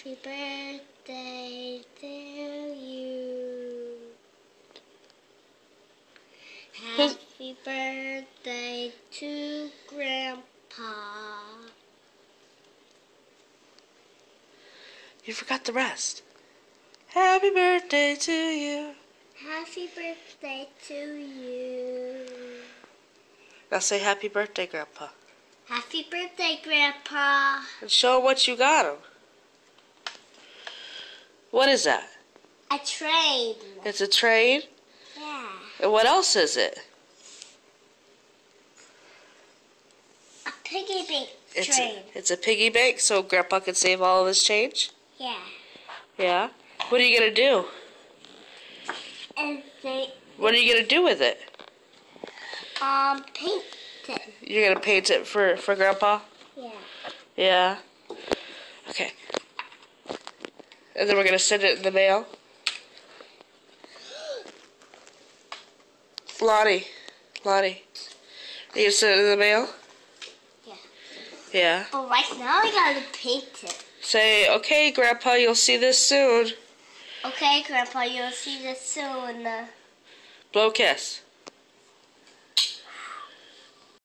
Happy birthday to you. Happy birthday to Grandpa. You forgot the rest. Happy birthday to you. Happy birthday to you. Now say happy birthday, Grandpa. Happy birthday, Grandpa. And show him what you got him. What is that? A train. It's a train? Yeah. And what else is it? A piggy bank train. It's a piggy bank so Grandpa can save all of his change? Yeah. Yeah? What are you going to do? And What are you going to do with it? Paint it. You're going to paint it for Grandpa? Yeah. Yeah? Okay. And then we're going to send it in the mail? Lonnie, are you going to send it in the mail? Yeah. Yeah? But right now I gotta paint it. Say, okay, Grandpa, you'll see this soon. Okay, Grandpa, you'll see this soon. Blow a kiss.